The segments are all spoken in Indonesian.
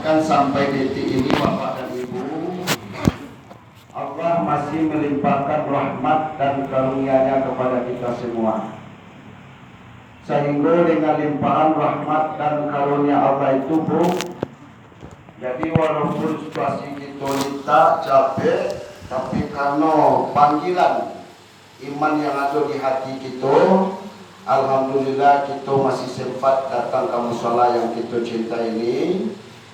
bahkan sampai detik ini Bapak dan Ibu, Allah masih melimpahkan rahmat dan karunia-Nya kepada kita semua. Sehingga dengan limpahan rahmat dan karunia Allah itu, Bu, jadi walaupun situasi kita capek, tapi karena panggilan iman yang ada di hati kita, alhamdulillah kita masih sempat datang ke musala yang kita cinta ini,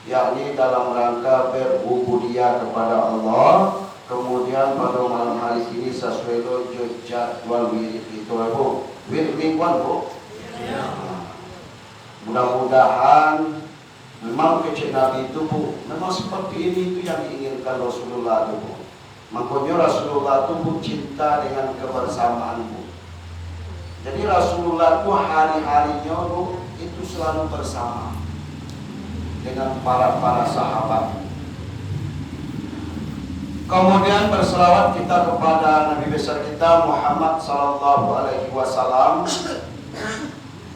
yakni dalam rangka berubudiyah kepada Allah. Kemudian pada malam hari ini sesuai jadwal wirid itu, Bu. Wirid mingguan, Bu. Mudah-mudahan memang kecil Nabi itu, Bu, memang seperti ini itu yang diinginkan Rasulullah itu, Bu. Makanya Rasulullah itu, Bu, cinta dengan kebersamaan, Bu. Jadi Rasulullah itu hari-harinya, Bu, itu selalu bersama dengan para sahabat. Kemudian berselawat kita kepada Nabi besar kita Muhammad sallallahu alaihi wasallam.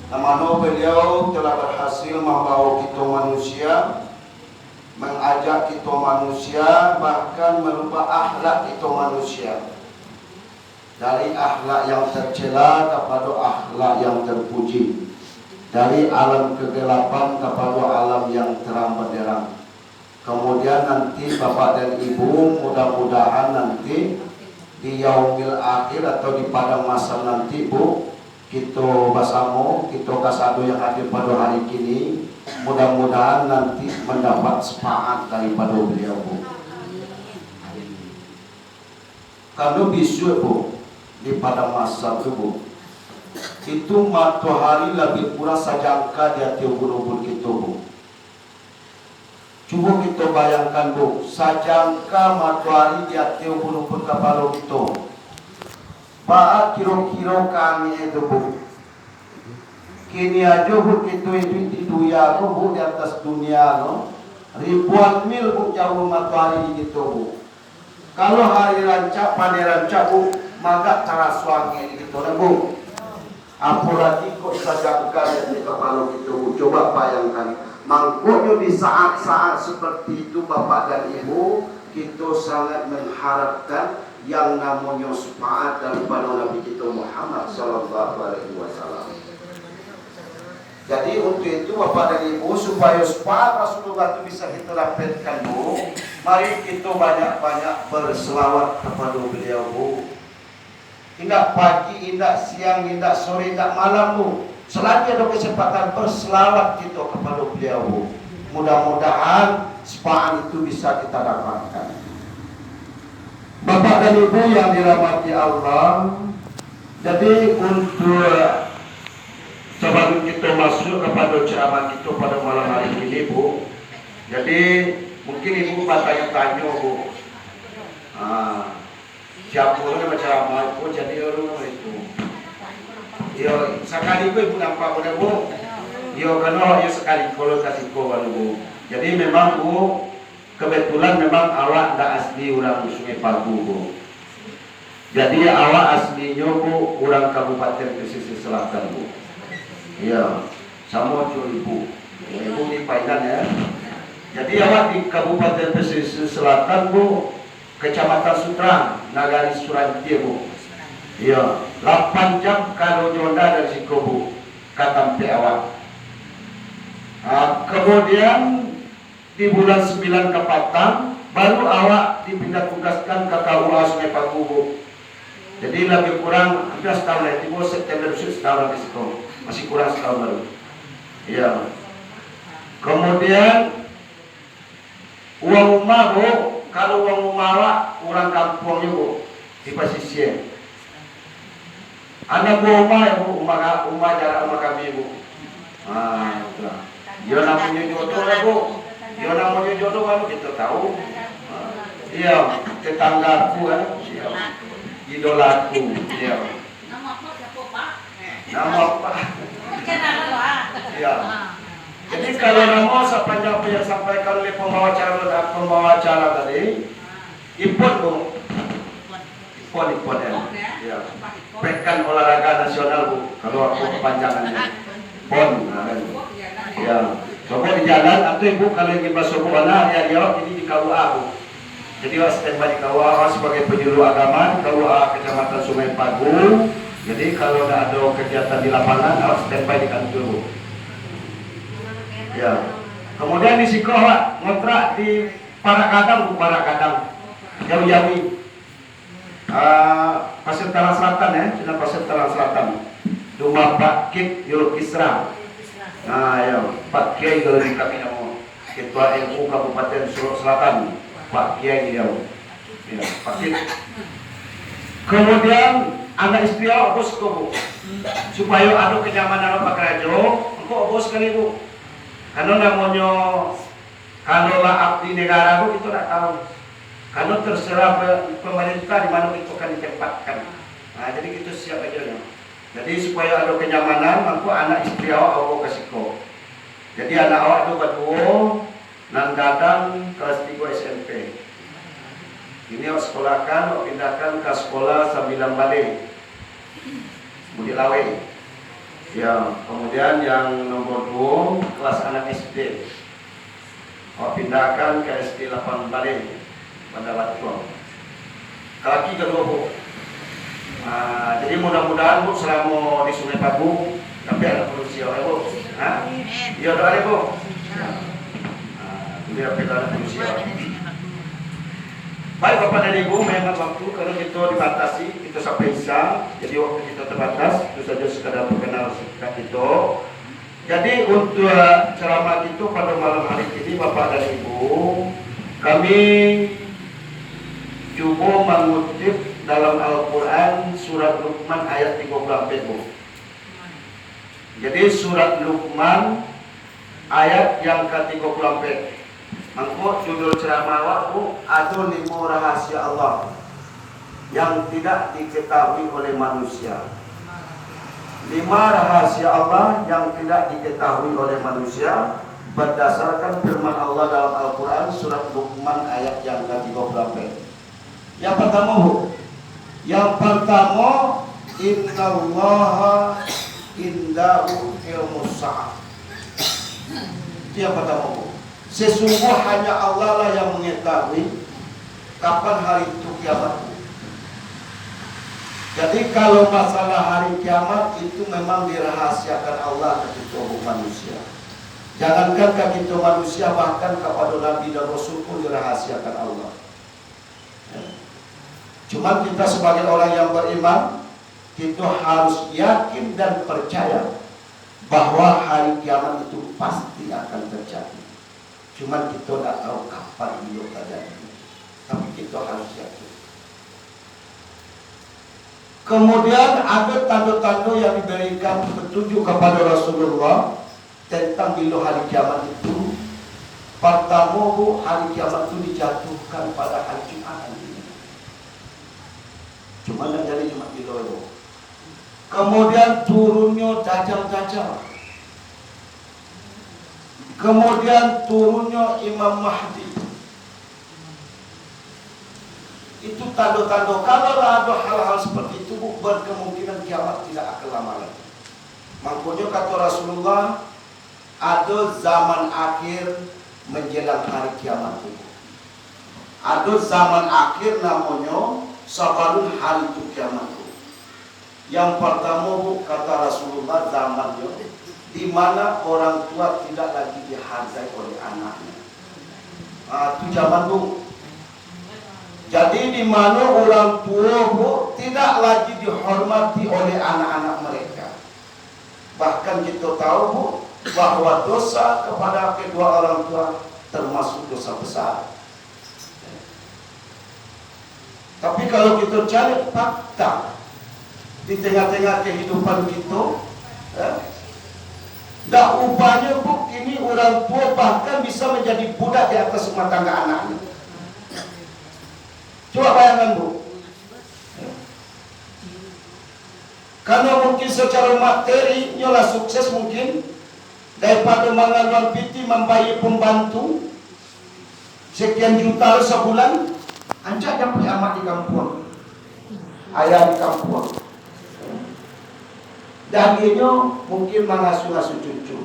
Namanya beliau telah berhasil membawa kita manusia, mengajak kita manusia, bahkan merubah akhlak kita manusia. Dari akhlak yang tercela kepada akhlak yang terpuji. Dari alam kegelapan kepada alam yang terang benderang. Kemudian nanti Bapak dan Ibu, mudah-mudahan nanti di yaumil akhir atau di padang masa nanti, Bu, kita bersama, kita kasado yang hadir pada hari ini, mudah-mudahan nanti mendapat syafaat daripada beliau, Bu. Kalau besok, Bu, di padang masa itu, Bu, itu matahari lebih kurang sajangka di hati ubun-ubun kita, Bu. Coba kita bayangkan, Bu, sajangka matahari di hati ubun-ubun kepala kita. Bah kira-kira kami itu, Bu. Kini aja, Bu, kita itu di dunia, Bu, di atas dunia, no? Ribuan mil, Bu, jauh matahari di kita, Bu. Kalau hari rancak, pada rancak, Bu, maka cara suami di kita, Bu. Apalagi kok sajangka di kepala kita, Bu. Coba bayangkan. Makanya di saat-saat seperti itu Bapak dan Ibu, kita sangat mengharapkan yang namanya syafaat daripada Nabi kita Muhammad sallallahu alaihi wasallam. Jadi untuk itu Bapak dan Ibu, supaya syafaat Rasulullah itu bisa kita dapatkan, Bu, mari kita banyak-banyak berselawat kepada beliau, Bu. Tidak pagi, tidak siang, tidak sore, tidak malam, Bu. Selagi ada kesempatan berselawat kita kepada beliau, mudah-mudahan syafaat itu bisa kita dapatkan. Bapak dan Ibu yang dirahmati Allah, jadi untuk sebelum kita masuk kepada ceramah kita pada malam hari ini, Bu, jadi mungkin Ibu bertanya-tanya, Bu, siapa orang ceramah itu, jadi orang itu. Yo, sekali Ibu nampak pada, Bu. Yo, kena yo sekali kalau kasih ko, Bu. Jadi memang, Bu, kebetulan memang awak tak asli orang Sungai Pagu, Bu. Jadi awak aslinya, Bu, orang Kabupaten Pesisir Selatan, Bu. Iya, sama jo Ibu. Ibu di Painan, ya. Jadi awak di Kabupaten Pesisir Selatan, Bu, Kecamatan Sutrang, Nagari Surantie, Bu. Iya, 8 jam kalau jonda dari Sikobu katampe awak. Kemudian di bulan 9 ke Patang baru awak dipindah tugaskan ke KUA Sungai Pagu, Bu. Jadi lebih kurang hampir setahun lagi, Bu. September setahun lagi Siko, masih kurang setahun baru. Iya. Kemudian uang rumah, Bu, kalau uang rumah awak orang kampungnya, Bu, di pesisir. Anak rumah, ya, Bu, rumah jarak rumah kami, Bu. Itulah. Dia namanya jodoh, ya, Bu. Dia namanya jodoh, kan kita tahu. Iya, tetanggaku, kan. Idolaku, iya. Nama apa? Iya. Jadi kalau nama sepanjang apa yang sampaikan oleh pembawa acara tadi, Ipon, Bu. Ipon ya. Pekan olahraga nasional, Bu. Kalau aku kepanjangannya PON, ya. Sobo di jalan atau ibu kalau ingin bersobo anak ya dia ini di KUA bu. Jadi standby di KUA sebagai penyuluh agama di KUA Kecamatan Sungai Pagu. Jadi kalau ada kegiatan di lapangan harus standby di kantor bu. Ya. Kemudian di Sikoh ngontrak di Parakadang bu, Parakadang jauh-jauh. Pasir Talang Selatan ya, sudah Pasir Talang Selatan. Rumah Pak Kit Yul Kisra. Nah ya, Pak Kiai kalau di kami nama Ketua NU Kabupaten Solo Selatan, Pak Kiai dia. Ya, Pak Kit. Kemudian anak istri awak bos bu, supaya ada kenyamanan Pak Rajo, engkau bos kali bu. Karena namanya kalau lah abdi negara bu itu tak tahu. Kalau terserah pemerintah di mana itu akan ditempatkan. Nah jadi itu siap aja ya. Jadi supaya ada kenyamanan, mampu anak istri awak kasih kok. Jadi anak awak itu berdua, nan dadang kelas 3 SMP. Ini awak sekolahkan, awak pindahkan ke sekolah Sambilan Bale, Budi Lawe. Ya, kemudian yang nomor 2 kelas anak SD. Awak pindahkan ke SD 8 Bale pada waktu. Kaki kedua bu. Jadi mudah-mudahan bu selama di Sungai Pagu tapi ada manusia ya bu. Iya doa ya bu. Jadi apa ada manusia. Baik bapak dan ibu, memang waktu kalau kita dibatasi kita sampai isya, jadi waktu kita terbatas itu saja sekadar perkenal singkat itu. Jadi untuk ceramah itu pada malam hari ini bapak dan ibu, kami coba mengutip dalam Al-Quran surat Luqman ayat 34 bu. Jadi surat Luqman ayat yang ke-34. Mangko judul ceramah bu, ada 5 rahasia Allah yang tidak diketahui oleh manusia. 5 rahasia Allah yang tidak diketahui oleh manusia berdasarkan firman Allah dalam Al-Quran surat Luqman ayat yang ke-34. Yang pertama bu, innallaha indahu ilmus sa'ah. Itu yang pertama bu. Sesungguh hanya Allah lah yang mengetahui kapan hari itu kiamat. Jadi kalau masalah hari kiamat itu memang dirahasiakan Allah kepada manusia. Jangankan kepada manusia, bahkan kepada Nabi dan Rasul pun dirahasiakan Allah. Cuma kita sebagai orang yang beriman, kita harus yakin dan percaya bahwa hari kiamat itu pasti akan terjadi. Cuma kita tidak tahu kapan itu terjadi, tapi kita harus yakin. Kemudian ada tanda-tanda yang diberikan petunjuk kepada Rasulullah tentang bila hari kiamat itu. Pertama bu, hari kiamat itu dijatuhkan pada hari Jumat. Cuma tidak jadi Jumat itu. Kemudian turunnya dajjal. Kemudian turunnya Imam Mahdi. Itu tanda-tanda. Kalau ada hal-hal seperti itu, berkemungkinan kiamat tidak akan lama lagi. Makanya kata Rasulullah, ada zaman akhir menjelang hari kiamat itu. Ada zaman akhir namanya sabarun hari itu kiamat itu. Yang pertama bu, kata Rasulullah, zamannya di mana orang tua tidak lagi dihargai oleh anaknya. Itu zaman bu. Jadi di mana orang tua bu tidak lagi dihormati oleh anak-anak mereka. Bahkan kita tahu bu bahwa dosa kepada kedua orang tua termasuk dosa besar. Tapi kalau kita cari fakta di tengah-tengah kehidupan kita, dah upahnya bu, ini orang tua bahkan bisa menjadi budak di atas rumah tangga anaknya. Coba bayangkan bu, karena mungkin secara materi nyolah sukses mungkin daripada mengaluan piti membayar pembantu sekian juta sebulan, ancak dapat amat di kampung, ayah di kampung. Dan ini mungkin mengasuh-asuh cucu.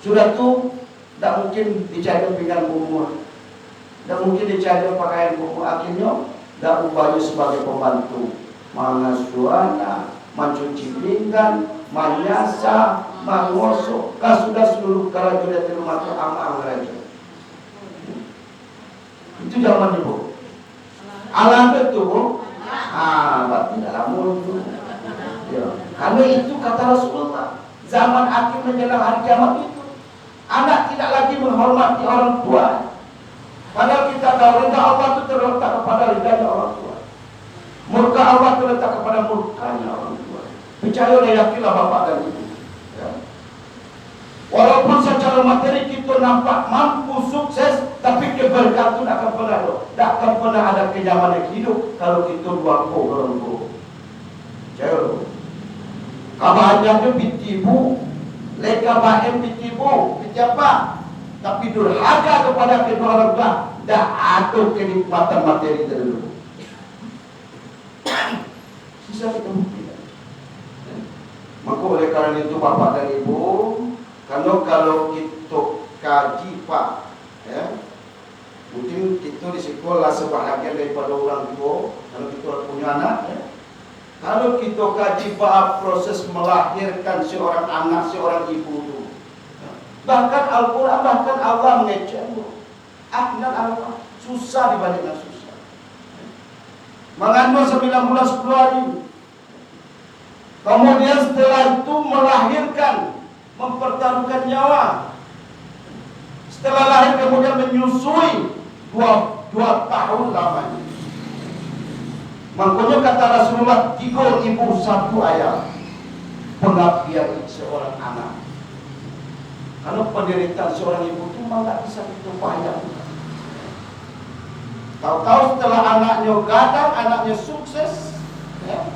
Sudah tu tidak mungkin dijaga pinggan bumbu, tidak mungkin dijaga pakaian bumbu. Akhirnya tidak ubahnya sebagai pembantu, mengasuh anak, mencuci pinggan, menyasa, mengosok. Sudah seluruh kerajuan di rumah itu am raja. Itu zaman ibu. Alam itu bu. Berarti dalam mulut. Ya. Karena itu kata Rasulullah, zaman akhir menjelang hari kiamat itu, anak tidak lagi menghormati orang tua. Padahal kita tahu ridha Allah itu terletak kepada ridhanya orang tua. Murka Allah terletak kepada murkanya orang tua. Percaya dan yakinlah bapak dan ibu. Ya. Walaupun secara materi kita nampak mampu sukses, tapi keberkatan tak akan pernah ada. Tak akan pernah ada kenyamanan hidup kalau kita luangko orang tua. Percaya. Kabarnya ditipu, leka bahem ditipu, apa? Tapi durhaka kepada kedua orang tua, dah ada kenikmatan materi dulu. Bisa kita buktikan. Maka oleh karena itu bapak dan ibu, kalau kita kaji pak, ya, mungkin kita di sekolah sebahagian daripada orang tua, kalau kita punya anak, ya. Kalau kita kaji bahas proses melahirkan seorang anak, seorang ibu itu, bahkan Al-Quran, bahkan Allah mengecek, akhirnya Allah susah dibandingkan susah. Mengandung 9 bulan 10 hari, kemudian setelah itu melahirkan, mempertaruhkan nyawa. Setelah lahir kemudian menyusui 2 tahun lamanya. Makanya kata Rasulullah, 3 ibu 1 ayah, pengabdian seorang anak. Kalau penderitaan seorang ibu itu memang tak bisa itu bayang. Tahu-tahu setelah anaknya gadang, anaknya sukses, ya,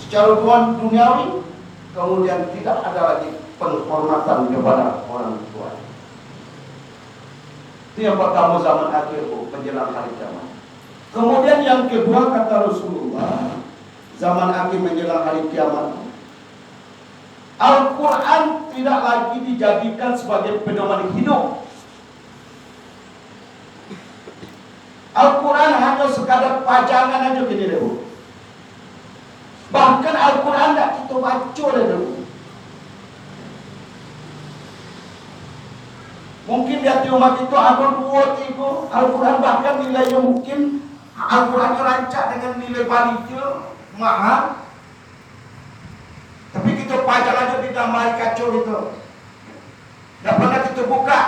secara duniawi, kemudian tidak ada lagi penghormatan kepada orang tua. Itu yang pertama zaman akhir, menjelang hari kiamat. Kemudian yang kedua kata Rasulullah, zaman akhir menjelang hari kiamat, Al-Quran tidak lagi dijadikan sebagai pedoman hidup. Al-Quran hanya sekadar pajangan aja gini deh. Bahkan Al-Quran tidak kita baca deh. Mungkin di hati umat itu ada 2-3 Al-Quran, bahkan nilainya mungkin Al-Quran rancak dengan nilai balitil mahal, tapi kita pajang aja di damai kacau itu. Tidak pernah kita buka,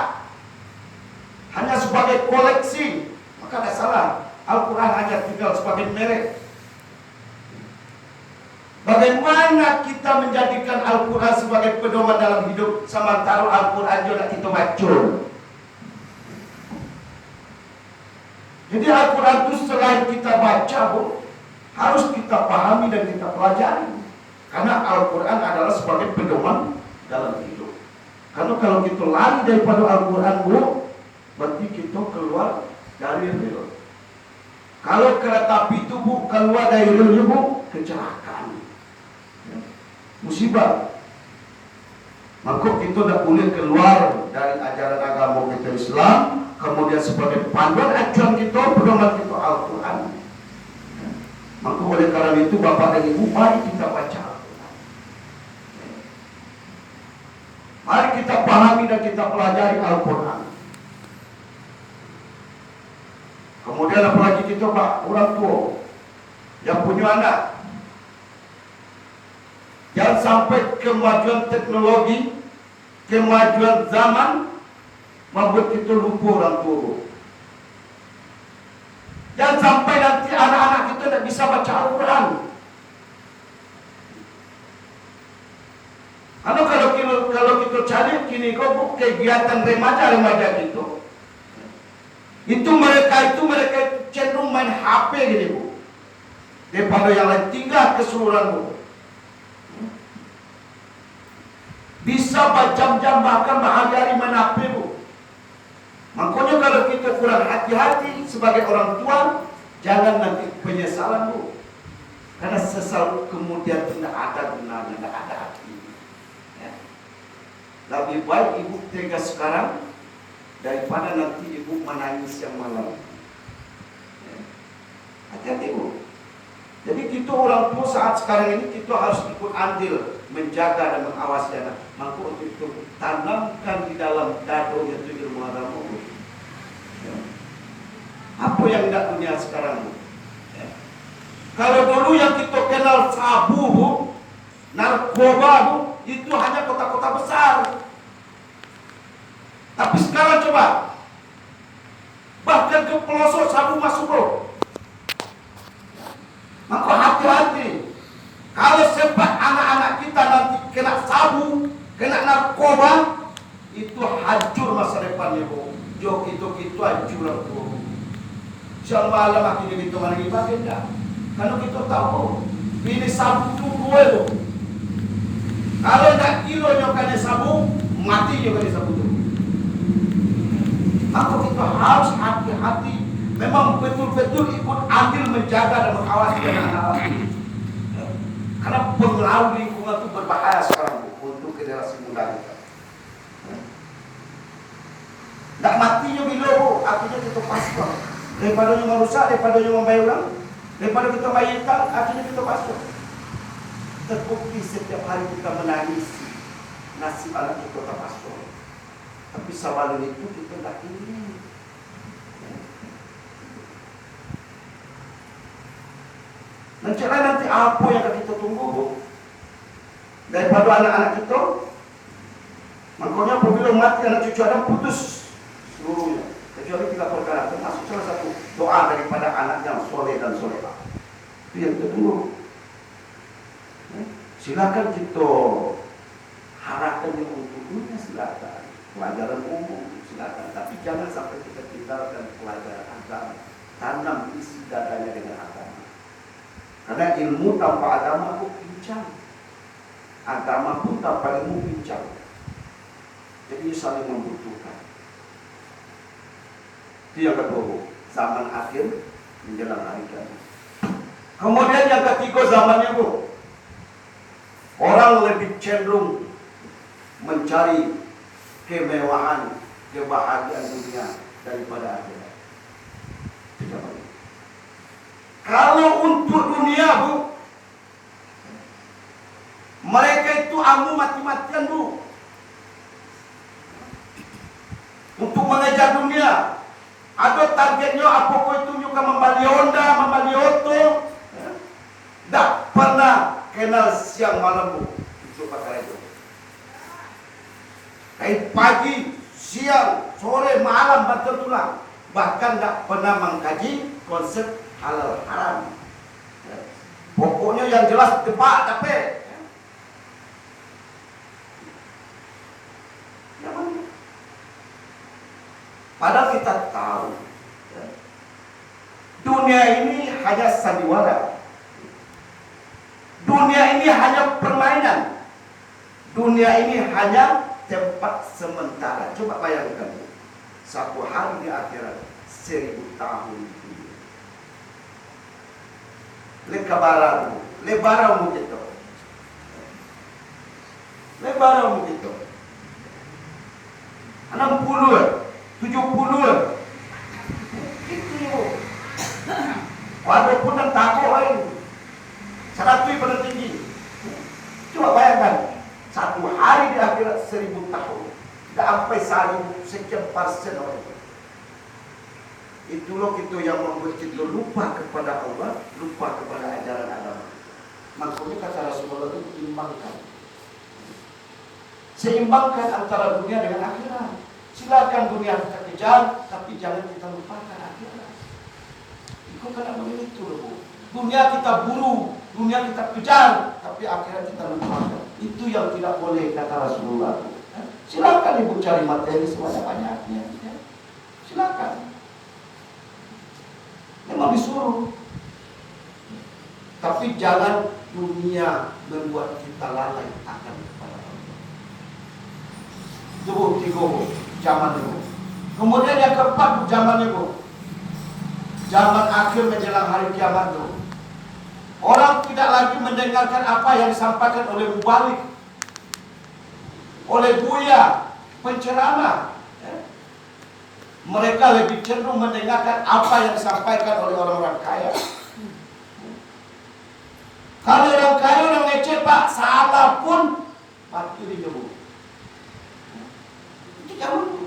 hanya sebagai koleksi. Maka tidak salah, Al-Quran hanya tinggal sebagai merek. Bagaimana kita menjadikan Al-Quran sebagai pedoman dalam hidup, sementara Al-Quran juga kita baca. Jadi Al-Quran itu selain kita baca, harus kita pahami dan kita pelajari. Karena Al-Quran adalah sebagai pedoman dalam hidup. Karena kalau kita lari daripada Al-Quran, berarti kita keluar dari rel. Kalau kereta api itu keluar dari rel, kecelakaan, ya, musibah. Maka kita tidak boleh keluar dari ajaran agama kita Islam. Kemudian sebagai panduan acuan kita, pedoman kita Al-Quran. Maka oleh karena itu bapak dan ibu, mari kita baca Al-Quran. Mari kita pahami dan kita pelajari Al-Quran. Kemudian apalagi kita pak, orang tua yang punya anak, jangan sampai kemajuan teknologi, kemajuan zaman membuat kita lupa orang tua. Jangan sampai nanti anak-anak kita tidak bisa baca Al-Quran. Kalau kita cari kini kok kegiatan remaja gitu, itu mereka cenderung main HP gitu bu, daripada yang lain tinggal keseluruhan bu. Bisa berjam-jam bahkan berhari-hari main HP bu. Makanya kalau kita kurang hati-hati sebagai orang tua, jangan nanti penyesalan bu. Karena sesal kemudian tidak ada gunanya, tidak ada arti. Ya. Lebih baik ibu tega sekarang daripada nanti ibu menangis yang malam. Hati-hati ibu. Jadi kita orang tua saat sekarang ini kita harus ikut andil menjaga dan mengawasi anak. Maka untuk itu tanamkan di dalam dadonya itu ilmu agama. Apa yang tidak dunia sekarang? Kalau dulu yang kita kenal sabu, narkoba, itu hanya kota-kota besar. Tapi sekarang coba, bahkan ke pelosok sabu masuk bro. Maka hati-hati. Kalau sempat anak-anak kita nanti kena sabu, kena narkoba, itu hancur masa depannya bro. Jok itu hancur bro. Siang malam akhirnya kita mana ibadah enggak? Kalau kita tahu, pilih sabu itu gue loh. Kalau enggak kilo nyokannya sabu, mati nyokannya sabu itu. Maka kita harus hati-hati. Memang betul-betul ikut andil menjaga dan mengawasi anak-anak ini. Karena pengaruh lingkungan itu berbahaya sekarang untuk generasi muda kita. Enggak matinya bila akhirnya kita pasang. Daripada yang merusak, daripada yang membayar ulang, daripada kita bayarkan, akhirnya kita pasang. Terbukti setiap hari kita menangis nasib anak kita terpasang. Tapi sawalan itu kita tak ingin. Nanti apa yang akan kita tunggu daripada anak-anak kita? Makanya apabila mati anak cucu Adam putus seluruhnya. Kecuali 3 perkara, termasuk salah satu doa daripada anak yang soleh dan solehah. Itu yang kita tunggu. Silakan kita harapkan yang untuk dunia, silakan. Pelajaran umum silakan, tapi jangan sampai kita tinggalkan pelajaran agama. Tanam isi dadanya dengan agama. Karena ilmu tanpa agama pun pincang. Agama pun tanpa ilmu pincang. Jadi saling membutuhkan. Itu yang kedua, zaman akhir menjelang hari kiamat. Kemudian yang ketiga zamannya bu, orang lebih cenderung mencari kemewahan, kebahagiaan dunia daripada akhirat. Kalau untuk dunia bu, mereka itu amu mati-matian bu, untuk mengejar dunia. Ada targetnya apa kau itu juga membeli Honda, membeli Auto. Tak pernah kenal siang malam bu. Itu perkara itu. Kayak pagi, siang, sore, malam bertulang. Bahkan tak pernah mengkaji konsep halal haram. Pokoknya yang jelas tepat tapi. Padahal kita tahu dunia ini hanya sandiwara. Dunia ini hanya permainan. Dunia ini hanya tempat sementara. Coba bayangkan, satu hari di akhirat 1000 tahun di dunia. Lebaran begitu. Lebaran begitu. 60 70 itu walaupun yang takut lain 100 pada tinggi. Coba bayangkan satu hari di akhirat 1000 tahun tidak sampai 1000 sekian persen orang itu. Itulah kita yang membuat kita lupa kepada Allah, lupa kepada ajaran agama. Makanya kata Rasulullah itu seimbangkan antara dunia dengan akhirat. Silakan dunia kita kejar, tapi jangan kita lupakan akhirat. Itu karena begitu loh. Dunia kita buru, dunia kita kejar, tapi akhirat kita lupakan. Itu yang tidak boleh kata Rasulullah. Silakan ibu cari materi sebanyak-banyaknya. Silakan. Memang disuruh. Tapi jangan dunia membuat kita lalai akan kepada Allah. Itu tiga zaman itu. Kemudian yang keempat zaman itu, zaman akhir menjelang hari kiamat itu. Orang tidak lagi mendengarkan apa yang disampaikan oleh mubalik. oleh buya, penceramah. Mereka lebih cenderung mendengarkan apa yang disampaikan oleh orang-orang kaya. Kalau orang kaya, orang ngecek, Pak, salah pun mati dia, Bu. Itu jangan.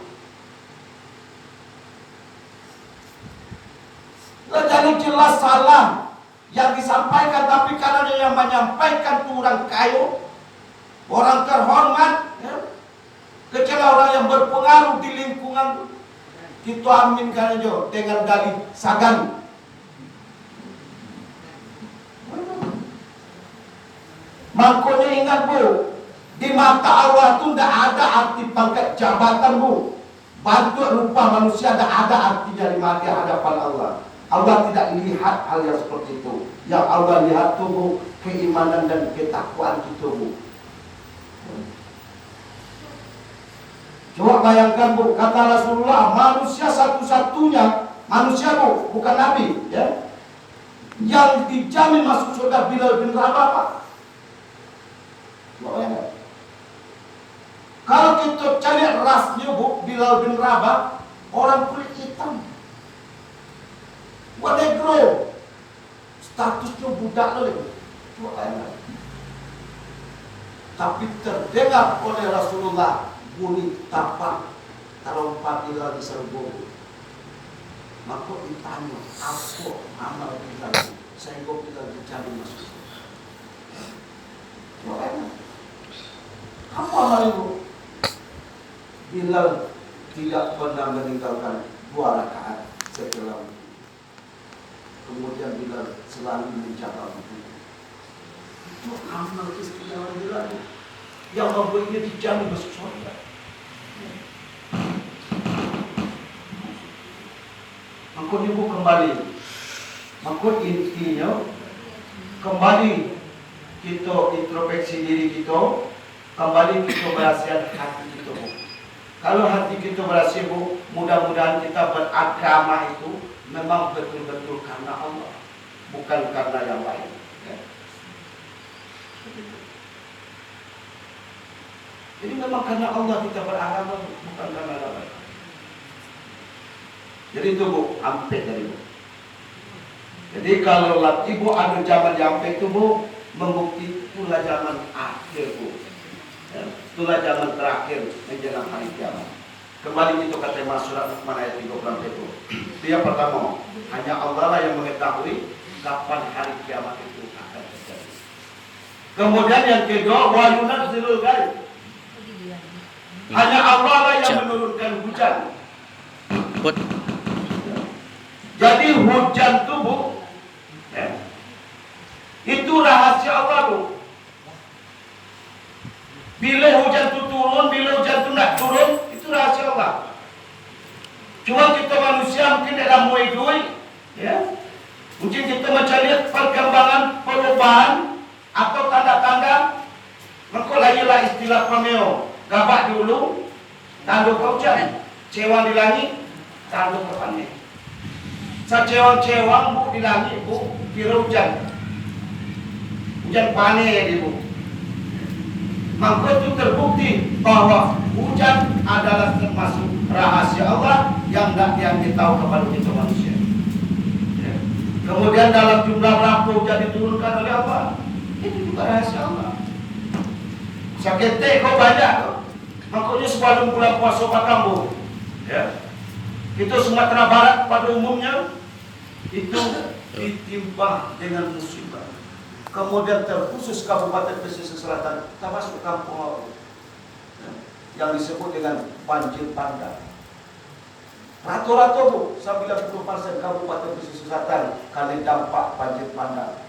Jadi jelas salah yang disampaikan, tapi karena yang menyampaikan itu orang kaya, orang terhormat, ya, kecuali orang yang berpengaruh di lingkungan, kita aminkan aja dengan dalih sagan. Makanya ingat, Bu, di mata Allah itu tidak ada arti pangkat jabatan, Bu. Bantu rupa manusia tidak ada artinya di hadapan Allah. Allah tidak lihat hal yang seperti itu. Yang Allah lihat itu, Bu, keimanan dan ketakwaan kita, Bu. Coba bayangkan, Bu, kata Rasulullah, manusia satu-satunya, manusia, Bu, bukan Nabi, ya, yang dijamin masuk surga Bilal bin Rabah, Pak. Kalau kita cari rasnya, Bu, Bilal bin Rabah, orang kulit hitam, negro, statusnya budak lagi. Tapi terdengar oleh Rasulullah bunyi tapak terompat Bilal di serbu. Maka ditanya, apa amal Bilal sehingga Bilal dijamin masuk surga? Apa amal itu? Bilal tidak pernah meninggalkan 2 rakaat setelah itu. Kemudian Bilal selalu menjaga itu. Itu amal istimewa Bilal yang membuatnya dijamin masuk surga. Maka ibu kembali. Maka intinya kembali kita introspeksi diri kita, kembali kita berhasil hati kita. Kalau hati kita berhasil, Bu, mudah-mudahan kita beragama itu memang betul-betul karena Allah, bukan karena yang lain. Ya. Jadi memang karena Allah kita beragama, bukan karena yang lain. Jadi itu, Bu, ampe dari Bu. Jadi kalau ibu ada zaman ampe itu, Bu, membukti itulah zaman akhir, Bu. Ya, itulah zaman terakhir menjelang hari kiamat. Kembali itu kata tema surat Luqman ayat 30 itu. Dia pertama, hanya Allah lah yang mengetahui kapan hari kiamat itu akan terjadi. Kemudian yang kedua, wa yunazzilul ghaib. Hanya Allah lah yang menurunkan hujan. Jadi hujan itu, Bu, ya, itu rahasia Allah, Bu. Bila hujan itu turun, bila hujan itu tidak turun, itu rahasia Allah. Cuma kita manusia mungkin dalam muidui, ya, mungkin kita mencari perkembangan perubahan atau tanda-tanda. Maka lahirlah istilah Romeo, gabak di hulu, tanduk ke hujan, cewang di langit, tanduk ke panen. Cewang-cewang, Bu, di langit, Bu, kira hujan, hujan panen, Bu. Maka itu terbukti bahwa hujan adalah termasuk rahasia Allah yang tidak diambil tahu kepada kita manusia. Ya. Kemudian dalam jumlah berapa hujan diturunkan oleh Allah, itu juga rahasia Allah. Sakete kok banyak, makanya sebelum bulan puasa Bakambu, ya, itu Sumatera Barat pada umumnya itu ditimpa dengan musibah. Kemudian terkhusus Kabupaten Pesisir Selatan, termasuk Kampung Laut, ya, yang disebut dengan banjir bandang. Rata-rata, Bu, 90% Kabupaten Pesisir Selatan kali dampak banjir bandang.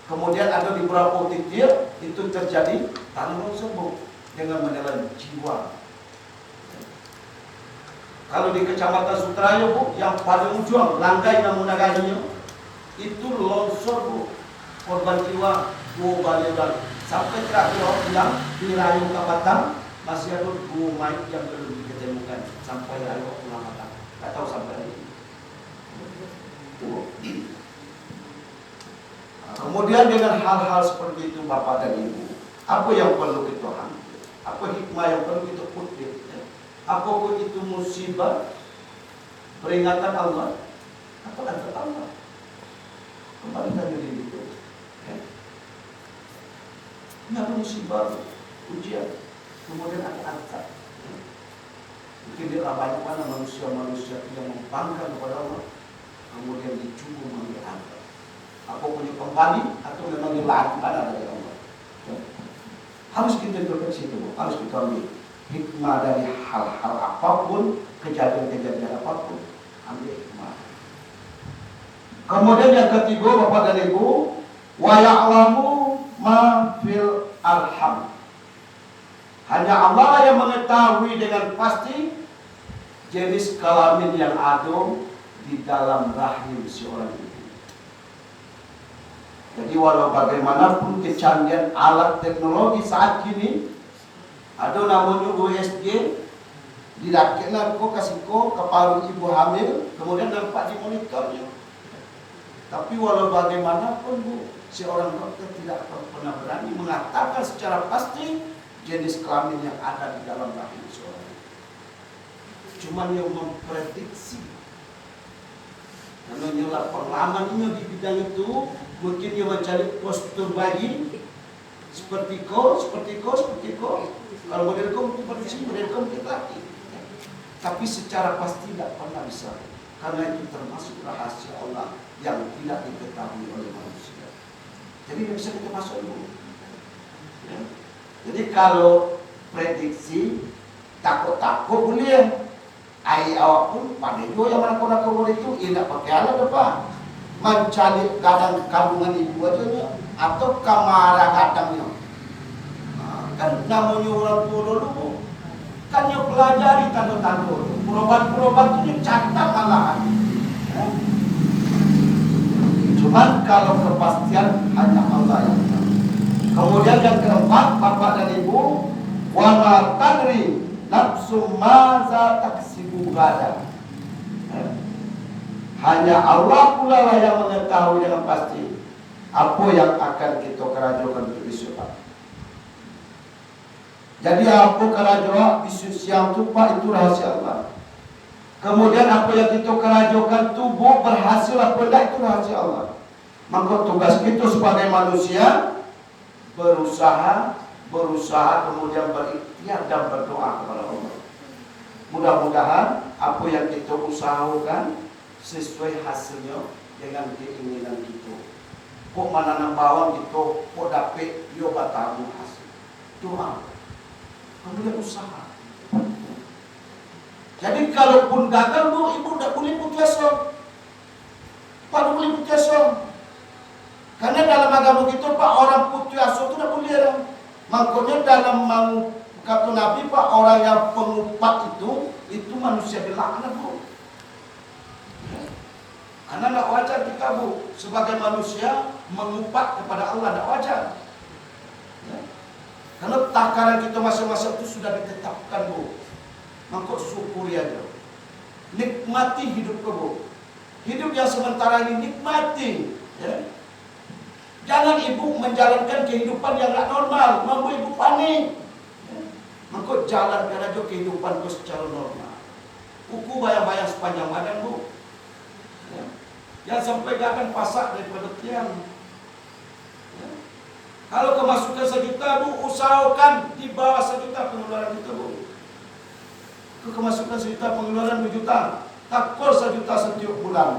Kemudian ada di beberapa titik itu terjadi tanah longsor, Bu, dengan menelan jiwa. Kalau di Kecamatan Sutraya, Bu, yang paling ujung Langgai Namunaganya itu longsor, Bu, korban jiwa 2 baliran. Sampai terakhir yang di Rayu Kapatang masih ada 2 mayat yang belum ditemukan sampai Rayu Kapatang. Tak tahu sampai ini. Kemudian dengan hal-hal seperti itu, Bapak dan Ibu, apa yang perlu kita ambil? Apa Apa hikmah yang perlu kita kutip? Ya? Apakah itu musibah, peringatan Allah, atau azab Allah? Kembali tanya diri itu. Ya? Ini ada musibah, ujian, kemudian ada azab. Ya? Mungkin dia banyak mana manusia-manusia yang membangkang kepada Allah, kemudian dicubung menjadi azab. Apa punya kembali atau memang dilaknat dari Allah? Ya? Harus kita introspeksi itu, harus kita ambil hikmah dari hal-hal apapun, kejadian-kejadian apapun, ambil hikmah. Kemudian yang ketiga, Bapak dan Ibu, wa ya'lamu ma fil arham. Hanya Allah yang mengetahui dengan pasti jenis kelamin yang ada di dalam rahim seorang ibu. Jadi walau bagaimanapun kecanggihan alat teknologi saat kini, ada namanya USG, didakeklah ko kasih ko ke paru ibu hamil, kemudian nampak di monitornya. Tapi walau bagaimanapun Bu, seorang dokter tidak pernah berani mengatakan secara pasti jenis kelamin yang ada di dalam rahim seorang ibu. Cuma yang memprediksi. Karena nyolah pengalamannya di bidang itu, mungkin dia mencari postur bayi seperti ko. Kalau model ko seperti model ko laki. Tapi secara pasti tidak pernah bisa, karena itu termasuk rahasia Allah yang tidak diketahui oleh manusia. Jadi tidak bisa kita masuk dulu. Ya. Jadi kalau prediksi takut boleh. Ai awak pun pada juga yang mana kau itu tidak pakai alat apa? Mencari gadang kandungan ibu aja atau kamara gadangnya. Kan namanya orang tua dulu, kan yang pelajari tanda-tanda dulu. Perobat itu catat malahan. Cuman kalau kepastian hanya Allah yang tahu. Kemudian yang keempat, Bapak dan Ibu, wa ma tadri nafsu maza taksibu gada. Hanya Allah pula lah yang mengetahui dengan pasti apa yang akan kita kerajakan untuk besok. Jadi apa kerajakan besok siang itu Pak, itu rahasia Allah. Kemudian apa yang kita kerajakan tubuh berhasil apa tidak, itu rahasia Allah. Maka tugas kita sebagai manusia berusaha kemudian berikhtiar dan berdoa kepada Allah. Mudah-mudahan apa yang kita usahakan sesuai hasilnya dengan keinginan kita. Kok menanam bawang gitu, kok dapat yo batamu hasil. Doa. Kemudian usaha. Jadi kalaupun gagal Bu, Ibu tidak boleh putus asa. Pak boleh putus asa. Karena dalam agama kita Pak, orang putus asa itu tidak boleh. Makanya dalam kata Nabi Pak, orang yang pengupat itu manusia dilaknat Bu. Karena tidak wajar kita Bu, sebagai manusia mengupat kepada Allah, tidak wajar. Karena takaran kita masing-masing itu sudah ditetapkan Bu. Maka syukuri aja. Nikmati hidup Bu. Hidup yang sementara ini nikmati. Ya. Jangan Ibu menjalankan kehidupan yang tidak normal, membuat Ibu panik. Ya. Maka jalankan aja kehidupan itu secara normal. Uku bayang-bayang sepanjang badan Bu. Ya. Jangan sampai gak akan pasak daripada tiang. Ya. Kalau kemasukan 1 juta Bu, usahakan di bawah 1 juta pengeluaran kita Bu. Kemasukan 1 juta, pengeluaran 2 juta. Takut 1 juta setiap bulan.